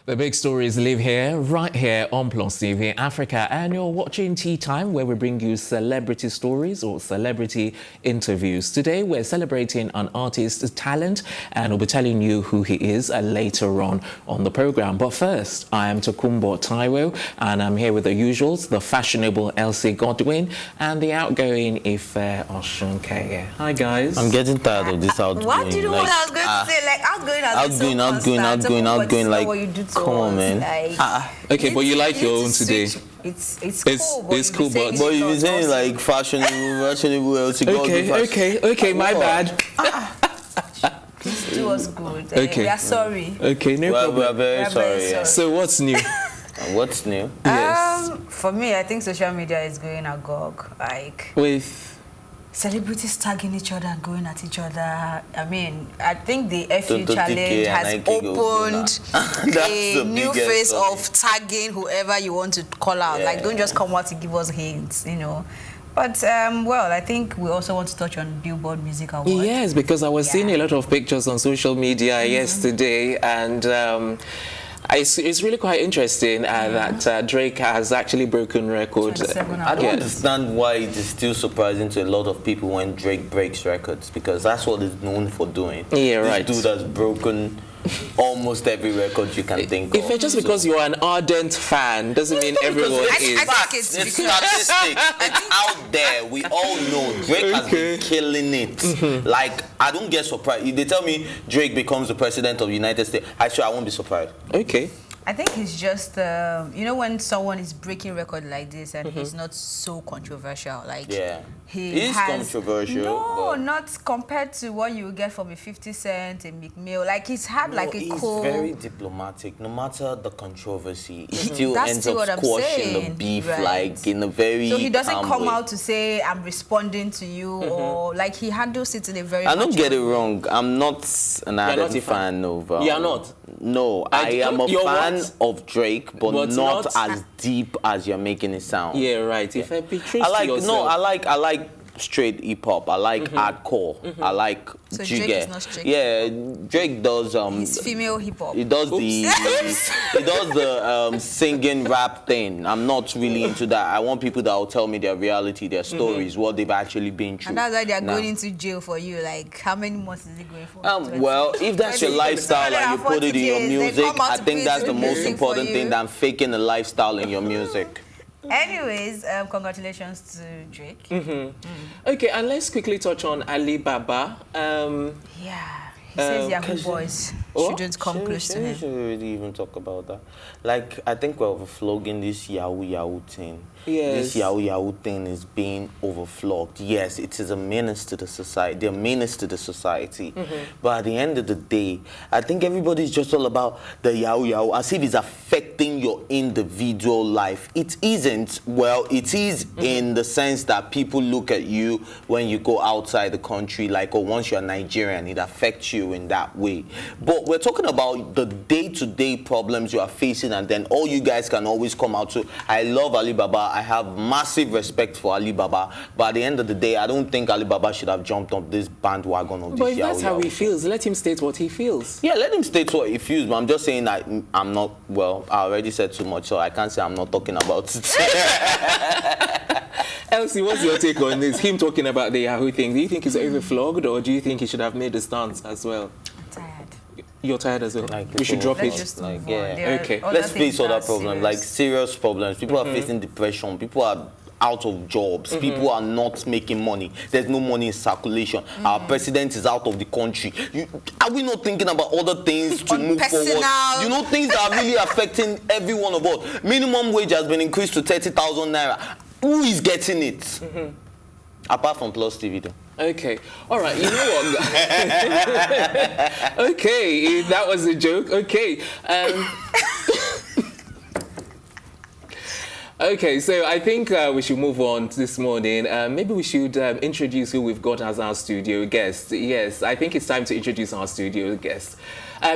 The big stories live here, right here on Plus TV Africa, and you're watching Tea Time, where we bring you celebrity stories or celebrity interviews. Today, we're celebrating an artist's talent, and we'll be telling you who he is later on the program. But first, I am Tokumbo Taiwo, and I'm here with the usuals, the fashionable Elsie Godwin and the outgoing Ife Oshunkeye. Hi, guys. I'm getting tired of this outgoing. What do you know what I was going to say? Like, outgoing, like, what you do to come on, man. Okay, but you like your own today. It's cool. It's cool, but you've been saying like fashionable Elsie Godwin. Okay, my bad. Please do us good. Okay. We are sorry. Okay, no problem. We are very sorry. Yeah. So what's new? What's new? Yes. For me, I think social media is going agog. Like, with celebrities tagging each other and going at each other. I mean, I think the FU challenge has opened a new phase of tagging whoever you want to call out. Yeah. Like, don't just come out to give us hints, you know. But, well, I think we also want to touch on Billboard Music Awards. Yes, because I was seeing a lot of pictures on social media yesterday, and it's really quite interesting that Drake has actually broken records. I don't understand why it is still surprising to a lot of people when Drake breaks records, because that's what he's known for doing. Yeah, right. This dude has broken almost every record you can think of. If just because you're an ardent fan doesn't mean everyone is. It's statistics. It's out there. We all know Drake has been killing it. Like, I don't get surprised. If they tell me Drake becomes the president of the United States, I won't be surprised. Okay. I think he's just, you know, when someone is breaking record like this and he's not so controversial, like he's controversial. No, not compared to what you get from a 50 Cent, a McMill. Like, he's had like a cool. He's very diplomatic. No matter the controversy, he still ends up squashing the beef, like in a very. So he doesn't come out to say, "I'm responding to you," or like he handles it in a very. I don't get it wrong. I'm not an ardent fan of. You're not. No, I am a fan of Drake, but not as deep as you're making it sound. Yeah, right. If I be true I like straight hip hop. I like hardcore. I like. So Drake is not straight. Yeah, Drake does. He's female hip hop. He does the singing rap thing. I'm not really into that. I want people that will tell me their reality, their stories, what they've actually been through. And that's why they're going into jail for you. Like, how many months is it going for? Well, if that's your lifestyle and you put it in your music, I think that's the most important thing than faking a lifestyle in your music. Anyways, congratulations to Drake. Okay, and let's quickly touch on Alibaba. He says Yahoo boys shouldn't come close to him. We should really even talk about that. Like, I think we're overflogging this Yahoo thing. Yes. This Yahoo thing is being overflogged. Yes, it is a menace to the society. They're a menace to the society. But at the end of the day, I think everybody's just all about the Yahoo, as if it's affecting your individual life. It isn't. Well, it is in the sense that people look at you when you go outside the country, like, or once you're Nigerian, it affects you in that way. But we're talking about the day-to-day problems you are facing, and then all you guys can always come out to. I love Alibaba. I have massive respect for Alibaba, but at the end of the day, I don't think Alibaba should have jumped on this bandwagon of this. But if that's how he feels, let him state what he feels. Yeah, let him state what he feels, but I'm just saying that I'm not, well, I already said too much, so I can't say I'm not talking about it. Elsie, what's your take on this? Him talking about the Yahoo thing, do you think he's overflogged, or do you think he should have made a stance as well? I'm tired. You're tired as well? Like, we should drop it. Just like, okay. Let's face other problems, like serious problems. People are facing depression. People are out of jobs. People are not making money. There's no money in circulation. Our president is out of the country. Are we not thinking about other things to move forward? You know, things that are really affecting every one of us. Minimum wage has been increased to 30,000 naira. Who is getting it? Apart from Plus TV, though. Okay. All right. You know what? Okay. That was a joke. Okay. Okay, so I think we should move on this morning. Maybe we should introduce who we've got as our studio guest. Yes, I think it's time to introduce our studio guest.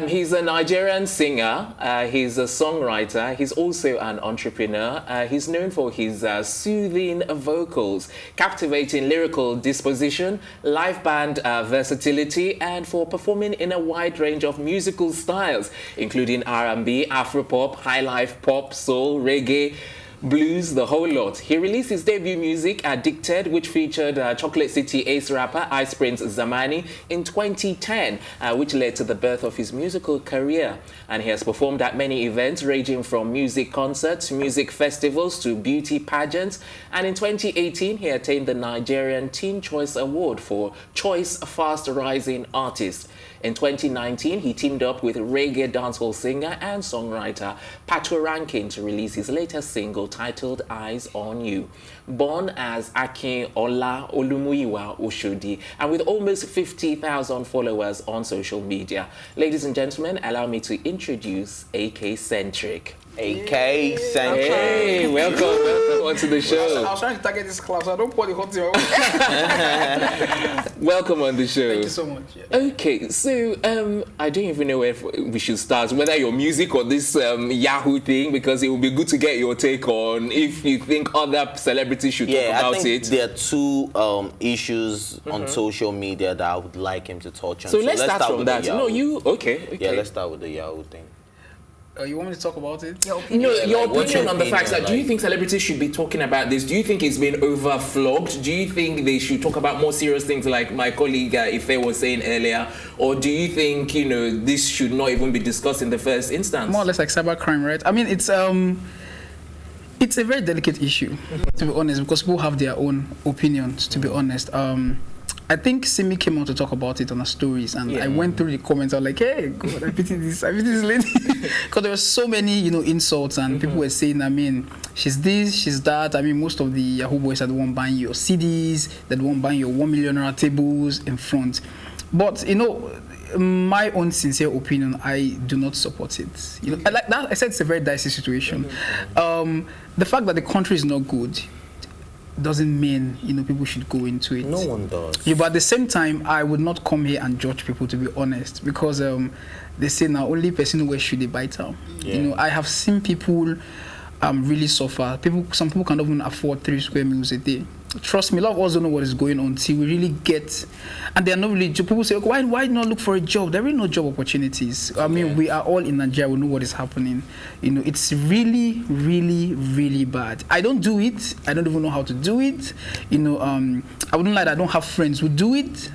He's a Nigerian singer, he's a songwriter, he's also an entrepreneur. He's known for his soothing vocals, captivating lyrical disposition, live band versatility, and for performing in a wide range of musical styles, including R&B, Afropop, highlife pop, soul, reggae, blues, the whole lot. He released his debut music, Addicted, which featured Chocolate City ace rapper Ice Prince Zamani in 2010, which led to the birth of his musical career. And he has performed at many events ranging from music concerts, music festivals to beauty pageants. And in 2018, he attained the Nigerian Teen Choice Award for Choice Fast Rising Artist. In 2019, he teamed up with reggae dancehall singer and songwriter Patoranking to release his latest single titled Eyes on You. Born as Akin Ola Olumuyiwa Oshodi and with almost 50,000 followers on social media. Ladies and gentlemen, allow me to introduce Akaycentric. Akaycentric. Hey, welcome onto the show. I was trying to target this club, so I don't put the hot team. Welcome on the show. Thank you so much. Yeah. Okay, so I don't even know if we should start, whether your music or this Yahoo thing, because it would be good to get your take on if you think other celebrities should talk about I think it. there are two issues on social media that I would like him to touch on. So let's start from with that. the No, Yahoo. okay. Yeah, let's start with the Yahoo thing. You want me to talk about it? Your opinion. No, your like, what's opinion your on the fact that opinion, do you like- think celebrities should be talking about this? Do you think it's been overflogged? Do you think they should talk about more serious things like my colleague Ife was saying earlier? Or do you think, this should not even be discussed in the first instance? More or less like cybercrime, right? I mean, it's a very delicate issue, to be honest, because people have their own opinions, to be honest. I think Simi came out to talk about it on her stories, and I went through the comments. I was like, "Hey, God, I pity this lady," because there were so many, insults, and people were saying, I mean, she's this, she's that. I mean, most of the Yahoo boys are the one buying your CDs, they're the one buying your 1 million naira tables in front. But my own sincere opinion, I do not support it. Like that, I said it's a very dicey situation. The fact that the country is not good doesn't mean people should go into it. No one does. But at the same time, I would not come here and judge people, to be honest, because they say now only person where should they bite out. I have seen people really suffer. Some people cannot even afford 3 square meals a day. Trust me, a lot of us don't know what is going on till we really get, and they are not really. People say, okay, why not look for a job? There are really no job opportunities. I mean, we are all in Nigeria. We know what is happening. It's really, really, really bad. I don't do it. I don't even know how to do it. I wouldn't lie that I don't have friends who do it.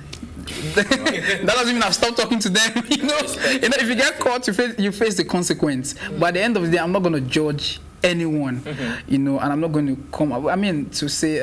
That doesn't mean I've stopped talking to them. If you get caught, you face the consequence. But at the end of the day, I'm not going to judge anyone, and I'm not going to come. I mean, to say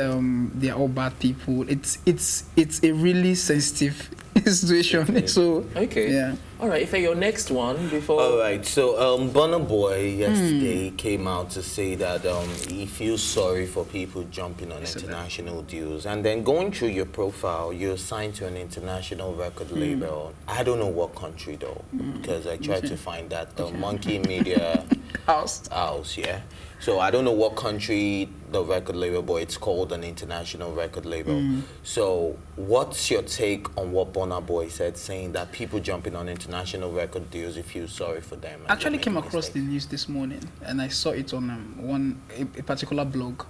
they are all bad people. It's a really sensitive situation. Okay. So yeah. All right, Ife, your next one before. All right, so Burna Boy yesterday came out to say that he feels sorry for people jumping on international deals. And then going through your profile, you're signed to an international record label. I don't know what country though, because I tried to find that Monkey Media House, yeah. So I don't know what country the record label, but it's called an international record label. So what's your take on what Burna Boy said, saying that people jumping on international record deals, you feel sorry for them? I actually came across the news this morning, and I saw it on a particular blog.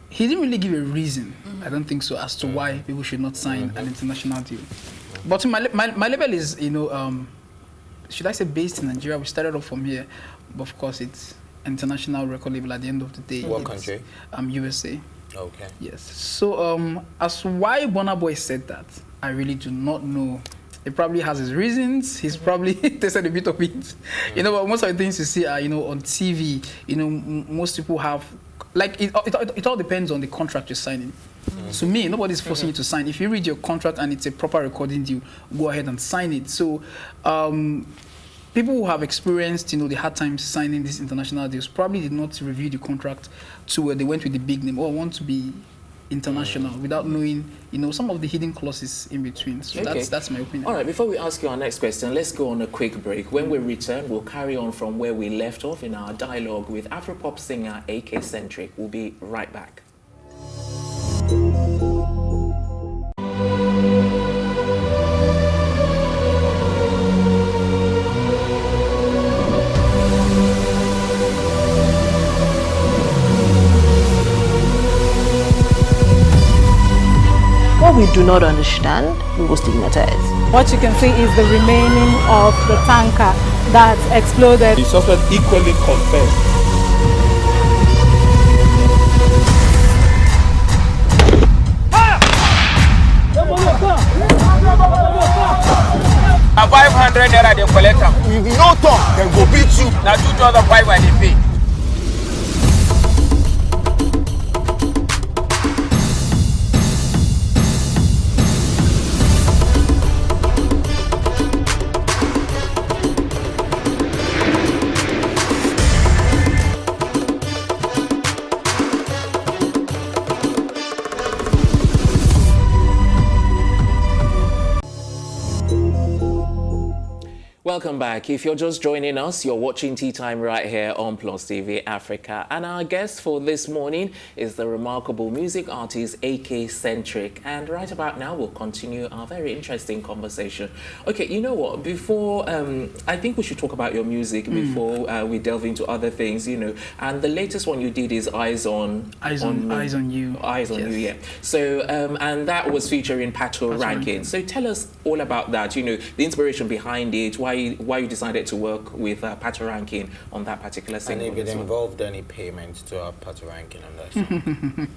He didn't really give a reason, I don't think so, as to why people should not sign an international deal. But my label is, should I say based in Nigeria? We started off from here, but of course it's international record label at the end of the day. What country? USA. Okay. Yes. So as why Burna Boy said that, I really do not know. He probably has his reasons. He's probably tasted a bit of it. But most of the things you see are, on TV. Most people have, like, it all depends on the contract you're signing. To me, nobody's forcing you to sign. If you read your contract and it's a proper recording deal, go ahead and sign it. So people who have experienced, the hard times signing these international deals probably did not review the contract to where they went with the big name. Oh, I want to be international without knowing, some of the hidden clauses in between. So that's my opinion. All right, before we ask you our next question, let's go on a quick break. When we return, we'll carry on from where we left off in our dialogue with Afropop singer Akaycentric. We'll be right back. What we do not understand, we will stigmatize. What you can see is the remaining of the tanker that exploded. The suspect equally confessed. A 500 naira they collect am. If no talk, then go beat you. Now 2,500 they pay. Welcome back. If you're just joining us, you're watching Tea Time right here on Plus TV Africa. And our guest for this morning is the remarkable music artist Akaycentric. And right about now, we'll continue our very interesting conversation. Okay, you know what? Before, I think we should talk about your music before we delve into other things, And the latest one you did is Eyes on You. Eyes on You, yeah. So, and that was featuring Patoranking. So tell us all about that, the inspiration behind it, why you decided to work with Patoranking on that particular single. And if it involved any payments to our Patoranking on that song.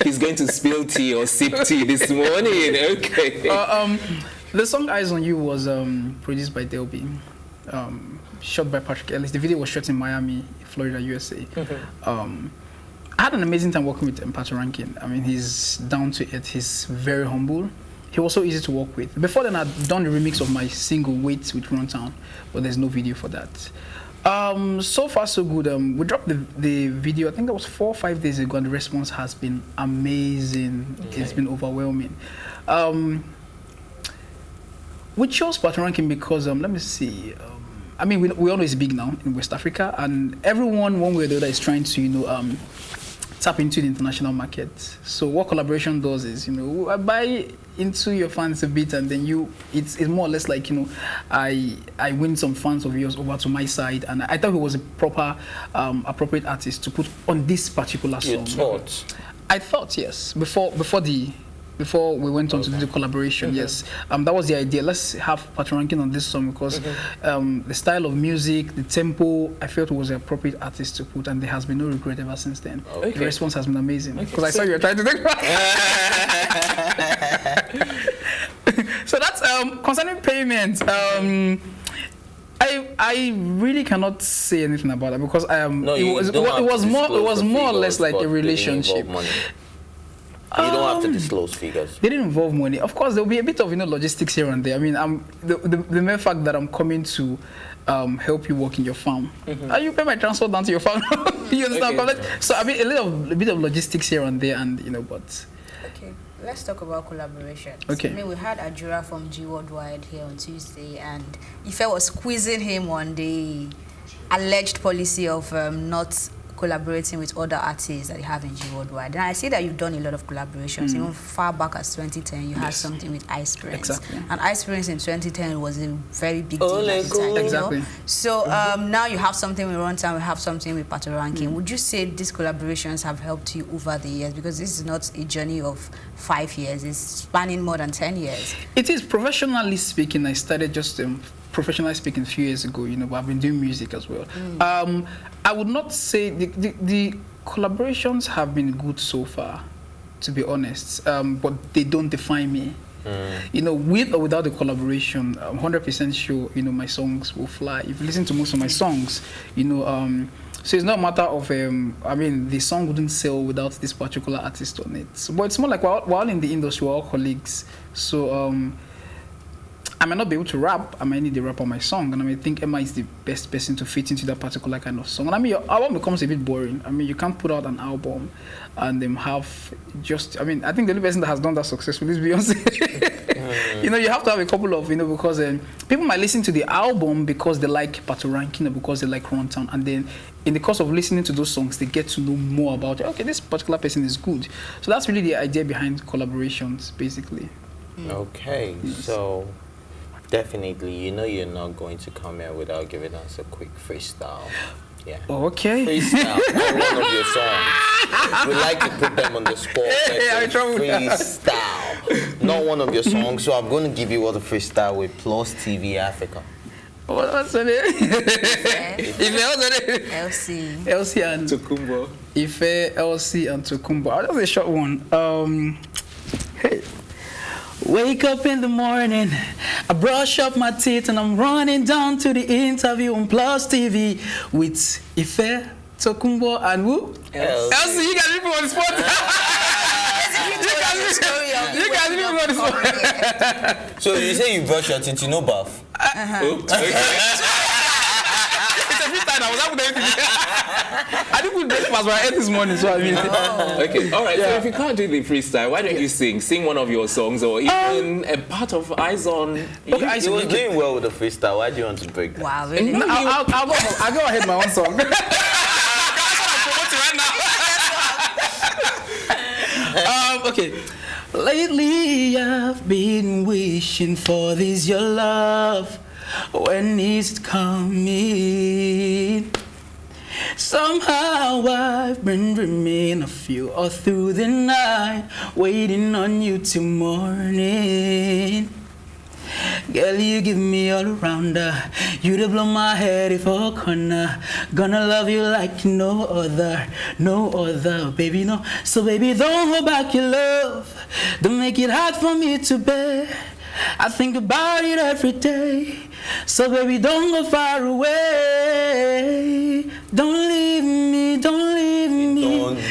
He's going to spill tea or sip tea this morning. Okay. The song Eyes on You was produced by Delby, shot by Patrick Ellis. The video was shot in Miami, Florida, USA. I had an amazing time working with Patoranking. I mean, he's down to earth, he's very humble. He was so easy to work with. Before then, I'd done the remix of my single Wait with Runtown, but there's no video for that. So far, so good. We dropped the video, I think that was 4 or 5 days ago, and the response has been amazing. Okay. It's been overwhelming. We chose Patoranking because, let me see, I mean, we all know it's big now in West Africa, and everyone, one way or the other, is trying to, tap into the international market. So what collaboration does is, buy into your fans a bit, and then it's more or less like, I win some fans of yours over to my side, and I thought he was a proper, appropriate artist to put on this particular song. You thought? I thought, yes. Before we went on to do the collaboration, yes. That was the idea. Let's have Patoranking on this song because the style of music, the tempo, I felt was the appropriate artist to put, and there has been no regret ever since then. Okay. The response has been amazing because I saw you were trying to think about So that's concerning payment. I really cannot say anything about it because it was more or less like a relationship. You don't have to disclose figures. They didn't involve money. Of course, there will be a bit of logistics here and there. I mean, the mere fact that I'm coming to help you work in your farm, you pay my transport down to your farm. You understand? Okay. So I mean, a bit of logistics here and there, and but. Okay, let's talk about collaboration. Okay. I mean, we had Ajura from G Worldwide here on Tuesday, and Ife was squeezing him on the alleged policy of not collaborating with other artists that you have in G Worldwide. And I see that you've done a lot of collaborations. Even far back as 2010, you had something with Ice Prince. Exactly. And Ice Prince in 2010 was a very big deal at the time. Exactly. So now you have something with Runtime, we have something with Patoranking. Would you say these collaborations have helped you over the years? Because this is not a journey of 5 years, it's spanning more than 10 years. It is. Professionally speaking, I started just professionally speaking a few years ago, but I've been doing music as well. I would not say the collaborations have been good so far, to be honest, but they don't define me. With or without the collaboration, I'm 100% sure, my songs will fly. If you listen to most of my songs, so it's not a matter of, I mean, the song wouldn't sell without this particular artist on it. But it's more like we're all in the industry, we're all colleagues. So I might not be able to rap. I might need a rap on my song, and I might think Emma is the best person to fit into that particular kind of song. And I mean, your album becomes a bit boring. I mean, you can't put out an album and have just. I mean, I think the only person that has done that successfully is Beyonce. You know, you have to have a couple of, because people might listen to the album because they like Patoranking or because they like Runtown, and then in the course of listening to those songs, they get to know more about, okay, this particular person is good. So that's really the idea behind collaborations, basically. Okay, so definitely, you're not going to come here without giving us a quick freestyle. Yeah. Okay. Freestyle on one of your songs. We like to put them on the spot. Freestyle. Not one of your songs, so I'm going to give you all the freestyle with Plus TV Africa. What's the name? Elsie and Tokumbo. Ife, Elsie and Tokumbo. That's a short one. Hey. Wake up in the morning, I brush up my teeth and I'm running down to the interview on Plus TV with Ife, Tokumbo and who? Elsie, you guys leave me on the spot. You guys leave me on the spot. So you say you brush your teeth, you know bath? It's every time I was out there. I didn't put breakfast, but I ate this morning, so I mean. Okay, all right. So if you can't do the freestyle, why don't you sing one of your songs, or even a part of Eyes On? Okay, you was doing well with the freestyle. Why do you want to break that? Wow, really? No, I'll go ahead with my own song. Okay. Lately I've been wishing for this your love. When is it coming? Somehow I've been dreaming of you all through the night, waiting on you till morning. Girl, you give me all around you to blow my head if a corner. Gonna love you like no other, baby, no. So baby, don't hold back your love. Don't make it hard for me to bear. I think about it every day. So baby, don't go far away. Don't leave me, don't leave me. Don't do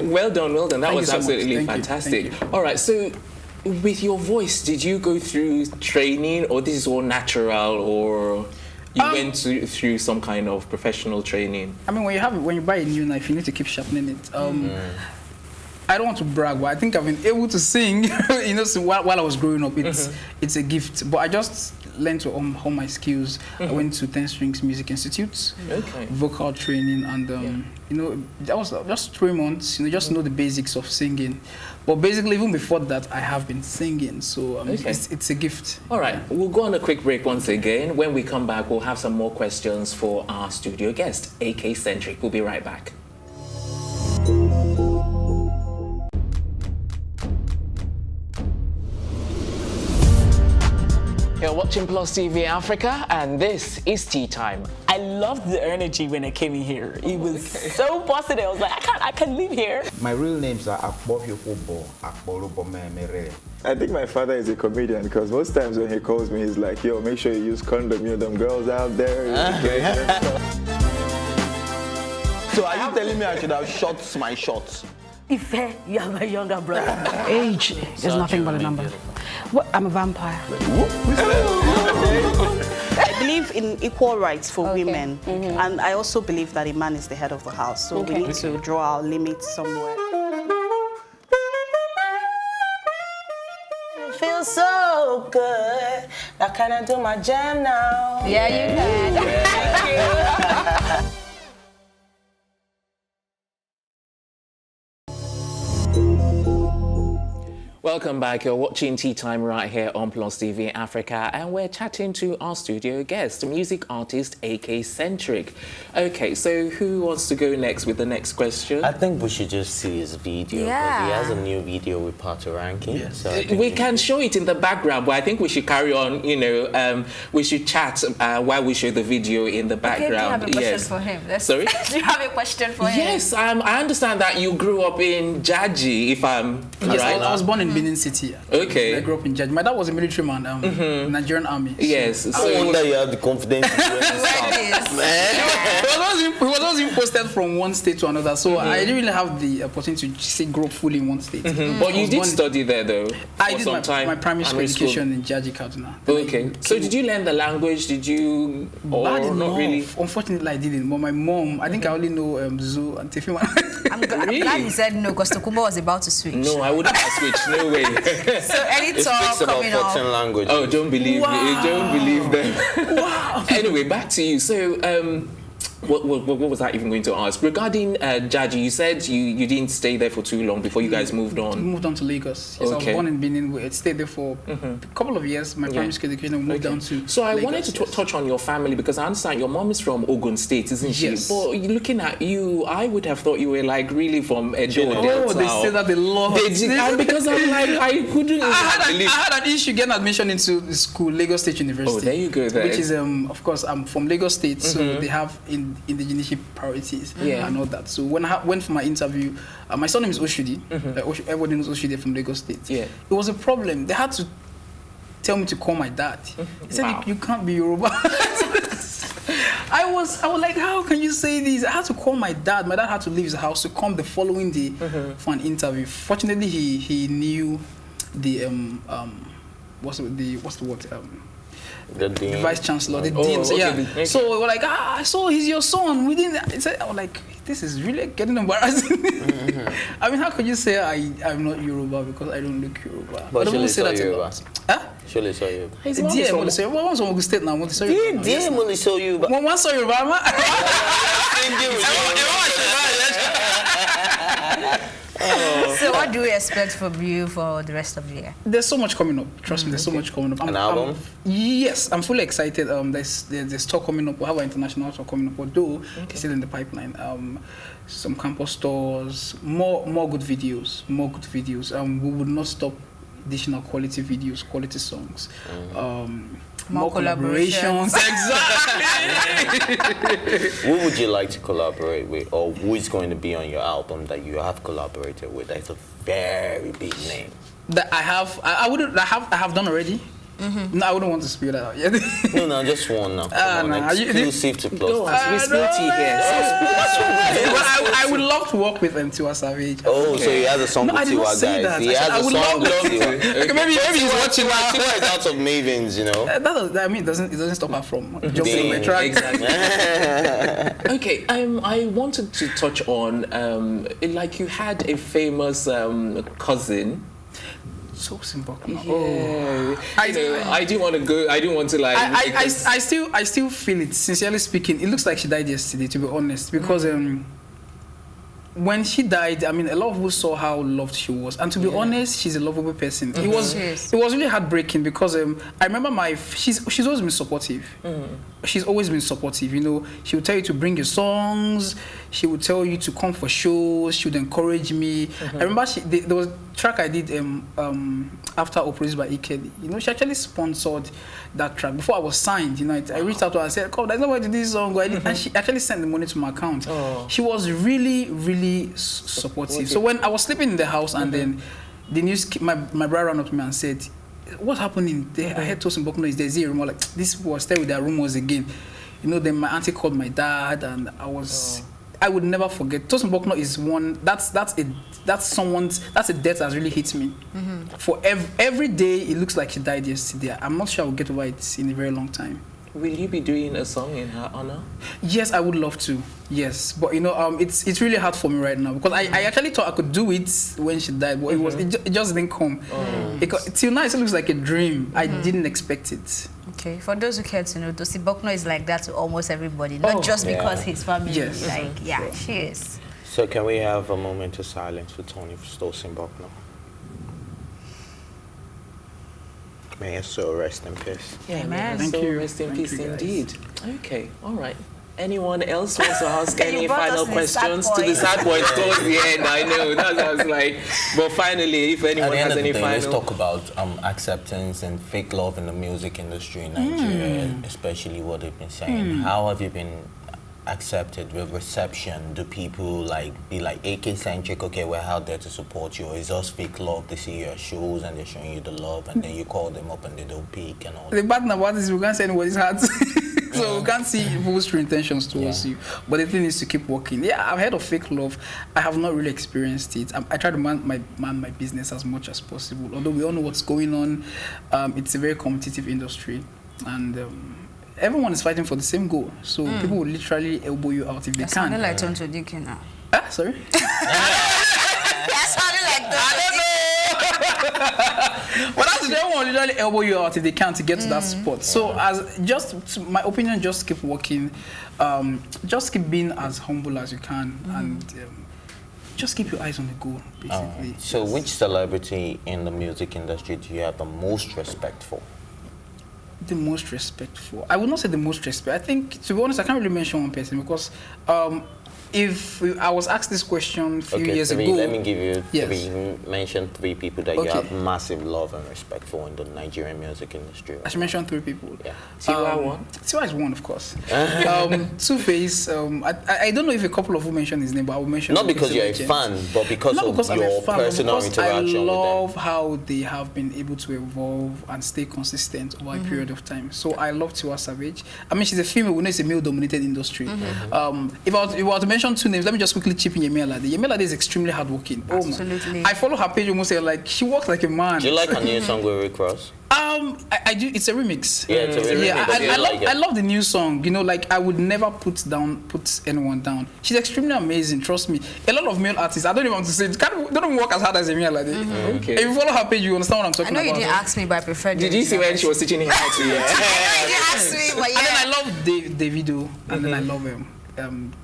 Well done. That Thank was you so absolutely much. fantastic. All right, so with your voice, did you go through training, or this is all natural, or you went through some kind of professional training? I mean, when you buy a new knife, you need to keep sharpening it. I don't want to brag, but I think I've been able to sing, so while I was growing up. It's a gift. But I just learned to hone my skills. I went to 10 Strings Music Institute, vocal training, and that was just 3 months. Just know the basics of singing. But basically, even before that, I have been singing. So it's a gift. All right, we'll go on a quick break once again. When we come back, we'll have some more questions for our studio guest, Akaycentric. We'll be right back. You're watching Plus TV Africa, and this is Tea Time. I loved the energy when I came in here. It was so positive. I was like, I can't live here. My real names are Akbohyokobo, Akborobomemere. I think my father is a comedian, because most times when he calls me, he's like, yo, make sure you use condom, them girls out there. So are you telling me I should have shot my shots? Ife, you are my younger brother. Age is nothing but a number. What? I'm a vampire. I believe in equal rights for women, and I also believe that a man is the head of the house, so we need to draw our limits somewhere. It feels so good. Now can I do my jam now? Yeah, you can. Welcome back. You're watching Tea Time right here on Plus TV Africa, and we're chatting to our studio guest, music artist Akaycentric. Okay, so who wants to go next with the next question? I think we should just see his video. Yeah. He has a new video with Patoranking. Yes. So we can show it in the background, but I think we should carry on. We should chat while we show the video in the background. Okay, do you have a question for him? Sorry? Do you have a question for him? Yes, I understand that you grew up in Jaji, if I'm Yes, right. I was born in Benin City. Okay. I grew up in Jaji. My dad was a military man, Nigerian army. Yes. So I wonder you have the confidence to wear this. He was always being posted from one state to another, so I didn't really have the opportunity to say grow up fully in one state. But you did study there, though. I did my primary school education in Jaji, Kaduna. Okay. So did you learn the language? Did you? Or not really? Unfortunately, I didn't. But my mom, I think I only know Zoo and Tefima. I'm glad he said no, because Tokumba was about to switch. No, I wouldn't have switched. No way. So any talk coming up? Language. Oh, don't believe me. Don't believe them. Wow. Anyway, back to you. So, what was I even going to ask? Regarding Jaji, you said you didn't stay there for too long before you guys moved on. We moved on to Lagos. Yes, I was born in Benin. I stayed there for a couple of years. My primary school education, we moved down to So I Lagos, wanted to touch on your family, because I understand your mom is from Ogun State, isn't she? Yes. But looking at you, I would have thought you were like really from Edo. Oh, they say that a lot. And because I'm like, I couldn't I had an issue getting admission into the school, Lagos State University. Oh, there you go then. Which is, of course, I'm from Lagos State, so they have indigenous priorities and all that. So when I went for my interview, my surname is Oshudi. Everybody knows Oshudi from Lagos State. Yeah. It was a problem. They had to tell me to call my dad. He said, you can't be Yoruba. I was like, how can you say this? I had to call my dad. My dad had to leave his house to come the following day for an interview. Fortunately, he knew the what's the word? The vice chancellor, the dean. So, okay. So we were like, so he's your son. We didn't. I was like, this is really getting embarrassing. I mean, how could you say I'm not Yoruba because I don't look Yoruba? But surely say that a lot. Huh? Surely saw Yoruba. Dear Molisho, what was Ogun State now? Dear Molisho Yoruba. One saw Yoruba. So what do we expect from you for the rest of the year? There's so much coming up. Trust me, there's so much coming up. An album? Yes, I'm fully excited. There's talk coming up. We have an international talk coming up, although it's still in the pipeline. Some campus stores, more good videos. We would not stop additional quality videos, quality songs. More collaborations. Exactly. Who would you like to collaborate with, or who is going to be on your album that you have collaborated with? That's a very big name. That I have done already. No, I wouldn't want to spill that out yet. No, just one now. Exclusive to Plus. We spill tea here. I would love to work with Tiwa Savage. Oh, so he has a song with Tiwa, guys. He has a song with Tiwa. Maybe he's watching now. Tiwa is out of Mavens, you know. It doesn't stop her from jumping on my track. Exactly. Okay, I wanted to touch on, like you had a famous cousin. So simple. Yeah. I didn't want to go. I didn't want to like. I still feel it. Sincerely speaking, it looks like she died yesterday. To be honest, because when she died, I mean, a lot of people saw how loved she was, and to be honest, she's a lovable person. It was really heartbreaking because I remember she's always been supportive. She's always been supportive. You know, she would tell you to bring your songs. She would tell you to come for shows. She would encourage me. I remember there was a track I did after Produced by Ikedi. You know, she actually sponsored that track before I was signed. You know, I reached out to her and said, "Come, there's nobody to do this song." And she actually sent the money to my account. She was really supportive. So when I was sleeping in the house and then the news, my brother ran up to me and said, "What's happening there? I heard Tosin Bokno is there. Is there a rumor?" Like, this was there with their rumors again. You know, then my auntie called my dad and I would never forget. Tosin Bokno is one, that's a death that really hits me. For every day, it looks like she died yesterday. I'm not sure I will get over it in a very long time. Will you be doing a song in her honor? Yes, I would love to. Yes, but you know, it's really hard for me right now because I actually thought I could do it when she died, but it just didn't come. Till now, it looks like a dream. I didn't expect it. Okay, for those who care to know, Tosin Bokno is like that to almost everybody, not just because his family. Yes. Like, she is. So can we have a moment of silence for Tosin Bokno? May his soul rest in peace. Yeah, Amen. Thank you. Rest in peace indeed. Okay, all right. Anyone else wants to ask any final questions to the sad point towards the end? I know, that's what I was like. But finally, if anyone has any final... Let's talk about acceptance and fake love in the music industry in Nigeria, especially what they've been saying. How have you been accepted with reception? Do people like be like Akaycentric? Okay, we're out there to support you. Or is us fake love? They see your shows and they're showing you the love, and then you call them up and they don't pick and all. The bad thing about this is we can't say anybody's heart. So we can't see people's true intentions towards you. But the thing is to keep working. Yeah, I've heard of fake love. I have not really experienced it. I try to man my business as much as possible. Although we all know what's going on, it's a very competitive industry, and everyone is fighting for the same goal. So people will literally elbow you out if they can. Sounding like Tonto Dike now. Sorry? That sounded like that. I don't know. But that's the one will literally elbow you out if they can to get to that spot. So my opinion, just keep working, just keep being as humble as you can, and just keep your eyes on the goal, basically. So which celebrity in the music industry do you have the most respect for? The most respect for? I would not say the most respect. I think, to be honest, I can't really mention one person because if I was asked this question a few years ago... let me give you mention three people that you have massive love and respect for in the Nigerian music industry. I should mention three people. Yeah. Tiwa one? Tiwa is one, of course. Two-Face, I don't know if a couple of you mentioned his name, but I will mention not because you're a fan, but because of your personal interaction with them. I love how they have been able to evolve and stay consistent over a period of time. So I love Tiwa Savage. I mean, she's a female, we know it's a male-dominated industry. If I were to mention two names, let me just quickly chip in Yemi Alade. Yemi Alade is extremely hardworking. Absolutely. I follow her page almost like she works like a man. Do you like her new song with Rick Ross? I do. It's a remix. Yeah, it's a remix. Yeah, I love the new song. You know, like I would never put anyone down. She's extremely amazing. Trust me. A lot of male artists, I don't even want to say it, don't even work as hard as Yemi Alade. Okay. If you follow her page, you understand what I'm talking about. I know you didn't ask me, but I prefer. Did you see when she was teaching him how to? I know you didn't ask me, but yeah. And then I love Davido, and then I love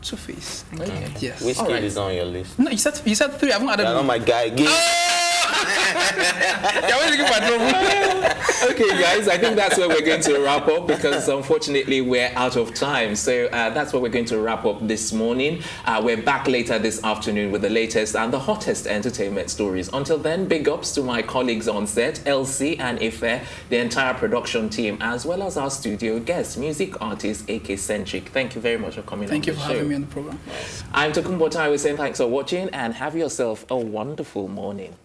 Two-Face. Okay. Yes. Which kid is on your list? No, you said three. I haven't added. Oh my guy. Okay, guys, I think that's where we're going to wrap up because unfortunately we're out of time. So that's where we're going to wrap up this morning. We're back later this afternoon with the latest and the hottest entertainment stories. Until then, big ups to my colleagues on set, Elsie and Ife, the entire production team, as well as our studio guest, music artist Akaycentric. Thank you very much for coming on the show. Thank you for having me on the program. I'm Tokumbo Tai saying thanks for watching and have yourself a wonderful morning.